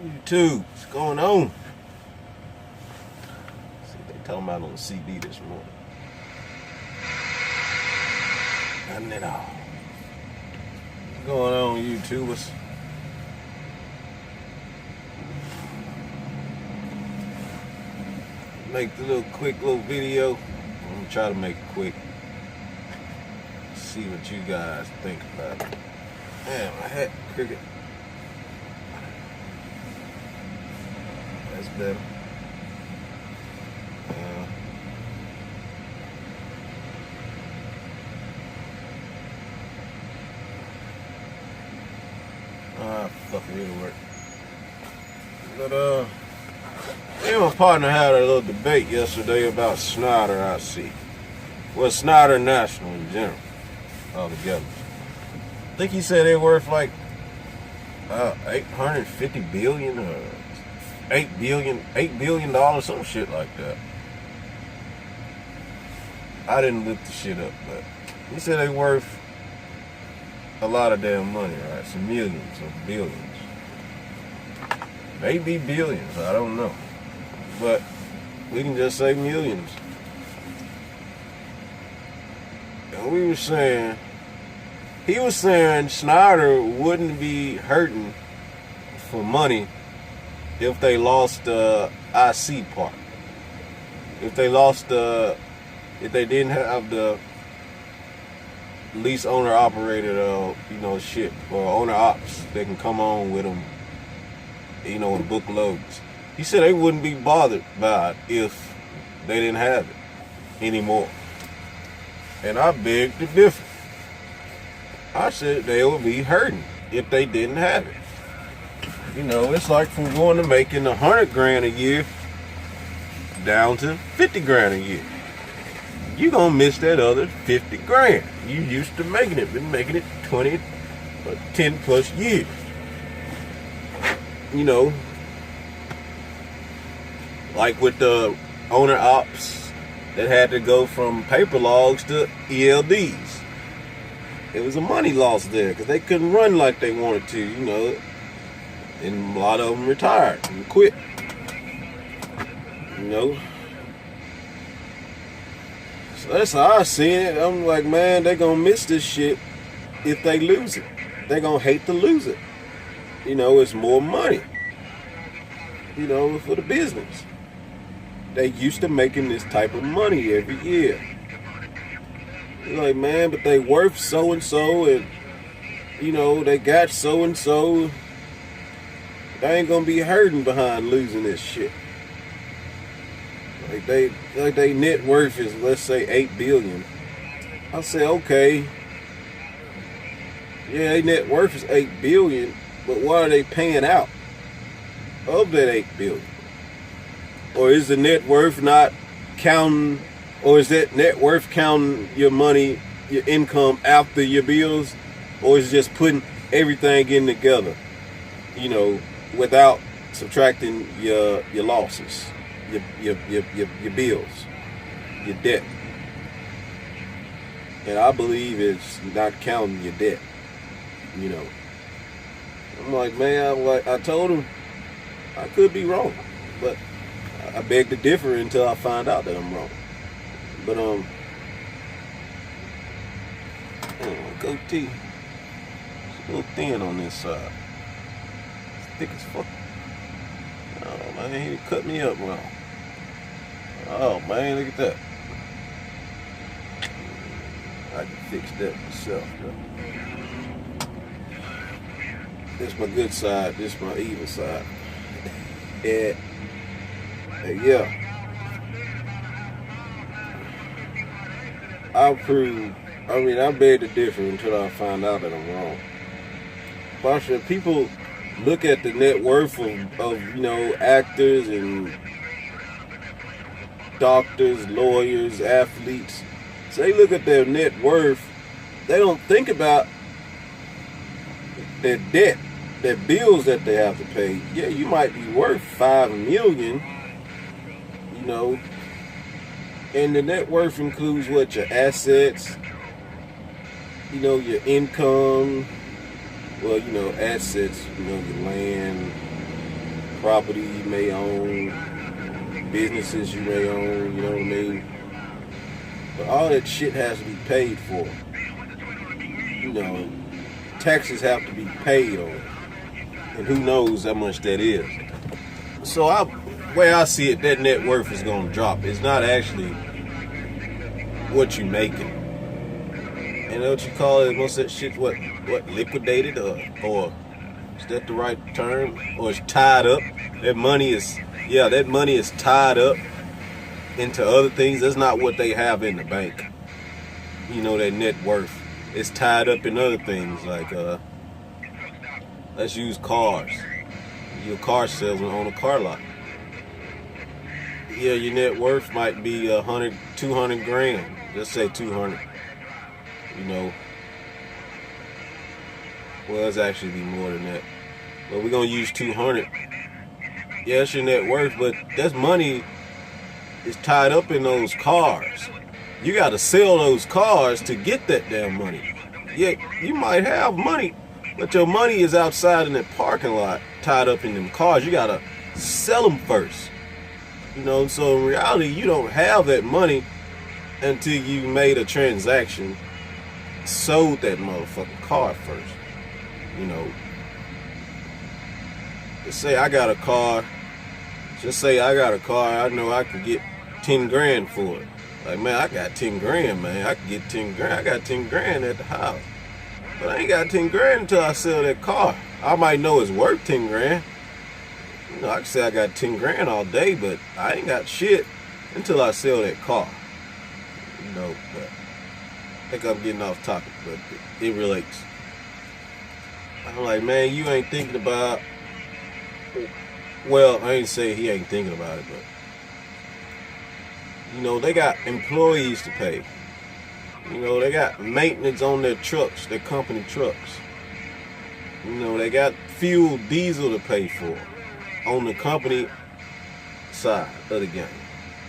YouTube, what's going on? See what they talking about on the CD this morning. Nothing at all. What's going on, YouTubers? Make the quick little video. I'm gonna try to make it quick. See what you guys think about it. Man, my hat cricket. That's better. Fuck it, it'll work. But me and my partner had a little debate yesterday about Schneider IC. Well, Schneider National in general, altogether. I think he said they're worth like 850 billion or $8 billion, some shit like that. I didn't look the shit up, but he said they're worth a lot of damn money, right? Some millions or billions. Maybe billions, I don't know. But we can just say millions. And we were saying, he was saying Schneider wouldn't be hurting for money if they lost the IC part. If they lost if they didn't have the lease owner operated, shit, or owner ops, they can come on with them, and book loads. He said they wouldn't be bothered by it if they didn't have it anymore. And I begged to differ. I said they would be hurting if they didn't have it. It's like from going to making $100,000 a year down to $50,000 a year. You gonna miss that other $50,000. You used to making it, been making it 20 or 10 plus years. Like with the owner ops that had to go from paper logs to ELDs. It was a money loss there because they couldn't run like they wanted to, and a lot of them retired and quit. So that's how I see it. I'm like, man, they gonna miss this shit if they lose it. They gonna hate to lose it. It's more money, for the business. They used to making this type of money every year. You're like, man, but they worth so and so, and they got so and so. They ain't gonna be hurting behind losing this shit. Like they net worth is, let's say, $8 billion. I say, okay, yeah, their net worth is $8 billion, but what are they paying out of that $8 billion? Or is the net worth not counting, or is that net worth counting your money, your income after your bills, or is it just putting everything in together, without subtracting your losses, your bills, your debt? And I believe it's not counting your debt. I'm like, man, I told him I could be wrong, but I beg to differ until I find out that I'm wrong. But goatee, it's a little thin on this side. It's thick as fuck. Oh man, he cut me up wrong. Oh man, look at that. I can fix that myself, though. This is my good side, this is my evil side. Yeah. I beg to differ until I find out that I'm wrong. But people look at the net worth of actors and doctors, lawyers, athletes. So they look at their net worth, they don't think about their debt, their bills that they have to pay. Yeah, you might be worth $5 million, and the net worth includes what? Your assets, your income, assets, your land, property you may own, businesses you may own, you know what I mean? But all that shit has to be paid for. You know, taxes have to be paid on it. And who knows how much that is. So way I see it, that net worth is going to drop. It's not actually what you're making. And what you call it, most of that shit, what liquidated or is that the right term? Or it's tied up. That money is tied up into other things. That's not what they have in the bank. You know, that net worth is tied up in other things like let's use cars. Your car salesman on a car lot. Yeah, your net worth might be 100, 200 grand. Let's say 200. You know, well, it's actually be more than that. But we're gonna use 200. Yeah, it's your net worth, but that's money is tied up in those cars. You got to sell those cars to get that damn money. Yeah, you might have money, but your money is outside in that parking lot, tied up in them cars. You gotta sell them first. You know, so in reality, you don't have that money until you made a transaction, sold that motherfucking car first. You know, let's say I got a car. Just say I got a car. I know I could get 10 grand for it. Like, man, I got 10 grand, man. I can get 10 grand. I got 10 grand at the house. But I ain't got 10 grand until I sell that car. I might know it's worth 10 grand. You know, I can say I got 10 grand all day, but I ain't got shit until I sell that car. You know, but I think I'm getting off topic, but it relates. I'm like, man, you ain't thinking about, well, I ain't say he ain't thinking about it, but you know, they got employees to pay. You know, they got maintenance on their trucks, their company trucks. You know, they got fuel, diesel to pay for on the company side of the game.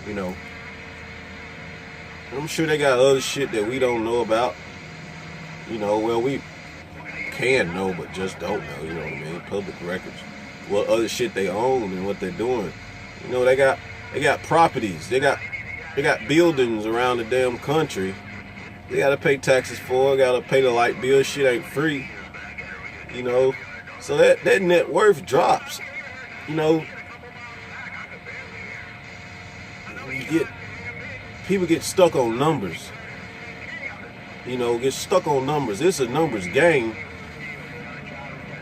You know, I'm sure they got other shit that we don't know about. You know, well, we can know, but just don't know. You know what I mean? Public records. What other shit they own and what they're doing. You know, they got properties. They got buildings around the damn country. They gotta pay taxes for it, gotta pay the light bill. Shit ain't free. You know, so that net worth drops. You know, people get stuck on numbers. You know, get stuck on numbers. It's a numbers game.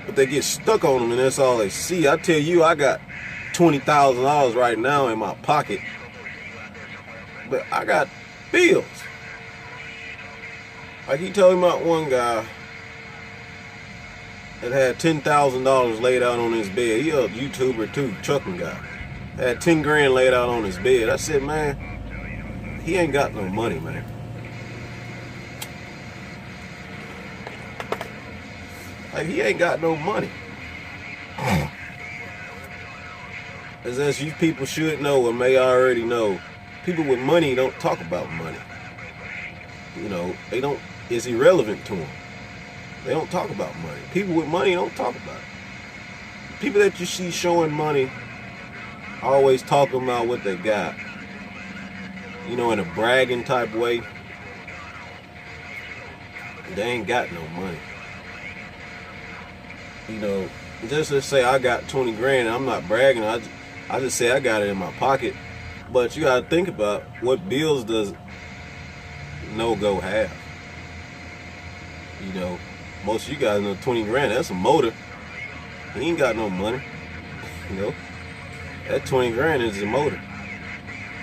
But they get stuck on them and that's all they see. I tell you, I got $20,000 right now in my pocket. But I got bills. Like he told me about one guy that had $10,000 laid out on his bed. He a YouTuber too, trucking guy. Had 10 grand laid out on his bed. I said, man, he ain't got no money, man. Like, he ain't got no money. As you people should know or may already know, people with money don't talk about money. You know, it's irrelevant to them. They don't talk about money. People with money don't talk about it. People that you see showing money always talking about what they got. You know, in a bragging type way. They ain't got no money. You know, just to say I got 20 grand, I'm not bragging. I just say I got it in my pocket. But you gotta think about what bills does No-Go have. You know, most of you guys know 20 grand, that's a motor. He ain't got no money. You know, that 20 grand is a motor.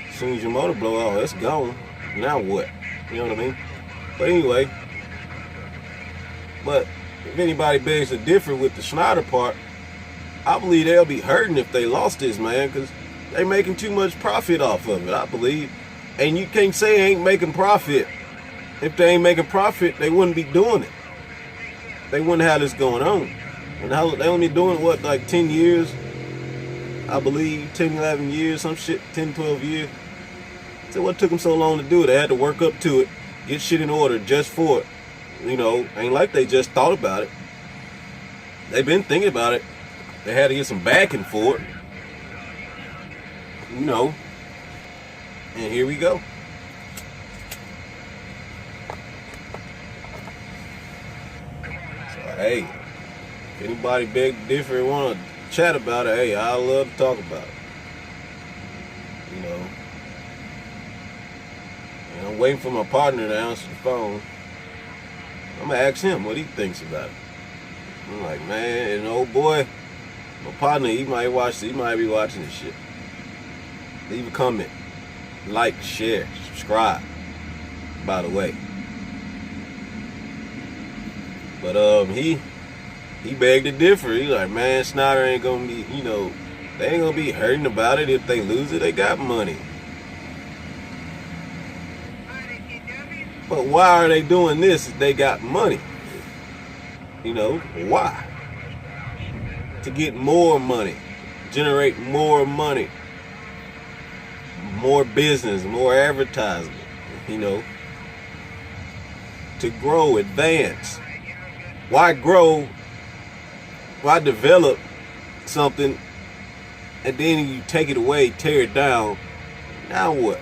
As soon as your motor blow out, it's gone. Now what? You know what I mean? But anyway, but if anybody begs to differ with the Schneider part, I believe they'll be hurting if they lost this, man, because they making too much profit off of it, I believe. And you can't say they ain't making profit. If they ain't making profit, they wouldn't be doing it. They wouldn't have this going on. And they only doing what, like 10 years? I believe 10, 11 years, some shit, 10, 12 years. So what took them so long to do it? They had to work up to it, get shit in order just for it. You know, ain't like they just thought about it. They've been thinking about it They had to get some backing for it. You know. And here we go. So, hey, if anybody beg to differ and want to chat about it, hey, I love to talk about it. You know. And I'm waiting for my partner to answer the phone. I'm going to ask him what he thinks about it. I'm like, man, and old boy, my partner, he might be watching this shit. Leave a comment. Like, share, subscribe, by the way. But he begged to differ. He like, man, Schneider ain't gonna be, you know, they ain't gonna be hurting about it if they lose it. They got money. But why are they doing this if they got money? You know, why? To get more money, generate more money, more business, more advertisement, you know, to grow, advance. Why grow? Why develop something and then you take it away, tear it down? Now what?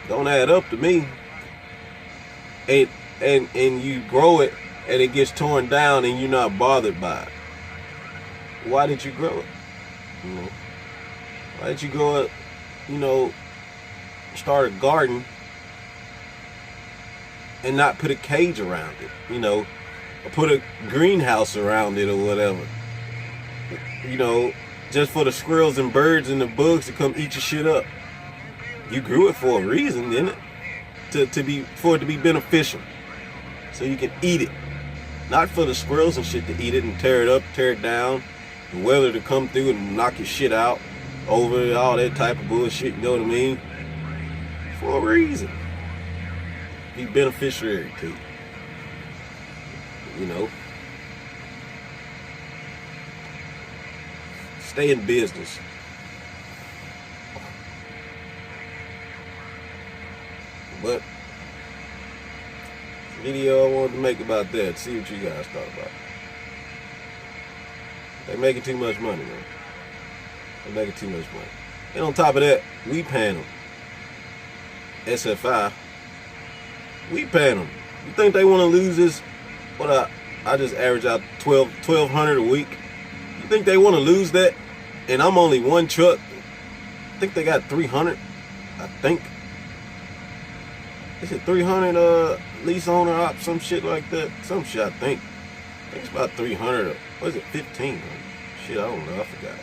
Don't add up to me. And you grow it and it gets torn down and you're not bothered by it. Why did you grow it? You know, why did you grow it? You know, start a garden and not put a cage around it, you know, or put a greenhouse around it or whatever. You know, just for the squirrels and birds and the bugs to come eat your shit up. You grew it for a reason, didn't it? For it to be beneficial. So you can eat it. Not for the squirrels and shit to eat it and tear it up, tear it down. The weather to come through and knock your shit out over all that type of bullshit, you know what I mean? For a reason. Be beneficiary to you. You know. Stay in business. But video I wanted to make about that. See what you guys thought about it. They making too much money, man. They making too much money. And on top of that, we paying them. SFI. We paying them. You think they want to lose this? What I just average out $1,200 a week. You think they want to lose that? And I'm only one truck. I think they got 300. I think. Is it 300 lease owner op, some shit like that? Some shit, I think. I think it's about 300. What is it, 15? Shit, I don't know. I forgot.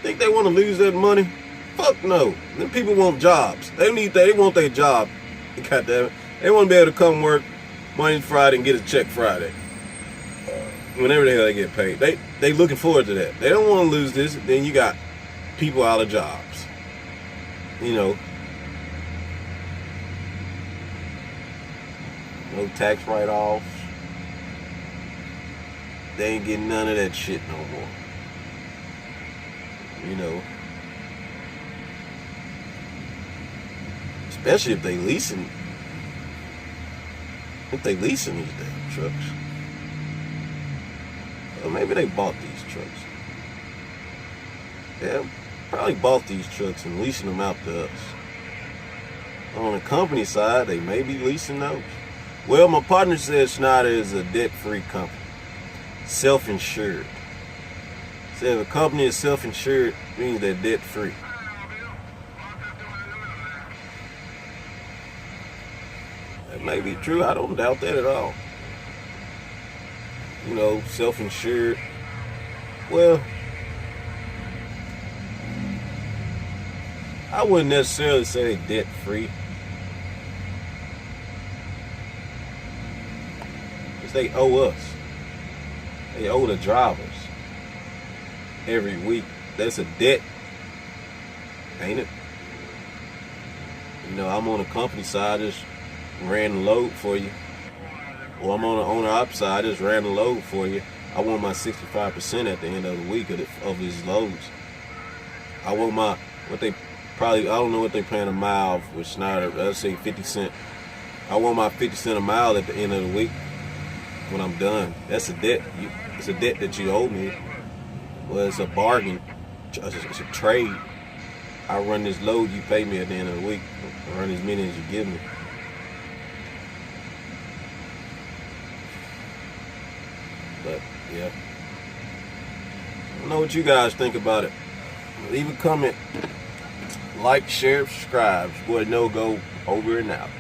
Think they want to lose that money? Fuck no. Them people want jobs. They want their job. Goddamn. They want to be able to come work Monday, Friday, and get a check Friday. Whenever the hell they get paid. They looking forward to that. They don't want to lose this. Then you got people out of jobs. You know. No tax write-offs. They ain't getting none of that shit no more. You know. Especially if they leasing. If they leasing these damn trucks. Or maybe they bought these trucks. Yeah, probably bought these trucks and leasing them out to us. On the company side, they may be leasing those. Well, my partner says Schneider is a debt-free company. Self-insured. Said if a company is self-insured, means they're debt-free. That may be true. I don't doubt that at all. You know, self-insured. Well, I wouldn't necessarily say debt-free. Because they owe us. They owe the drivers every week. That's a debt, ain't it? You know, I'm on the company side, I just ran the load for you. Or I'm on the owner op side, I just ran the load for you. I want my 65% at the end of the week of these loads. I want my, I don't know what they paying a mile with Schneider. Let's say 50 cent I want my 50 cent a mile at the end of the week when I'm done. That's a debt. It's a debt that you owe me. Well, it's a bargain. It's a trade. I run this load, you pay me at the end of the week. I run as many as you give me. But, yeah. I don't know what you guys think about it. Leave a comment. Like, share, subscribe. Boy, No Go over and out.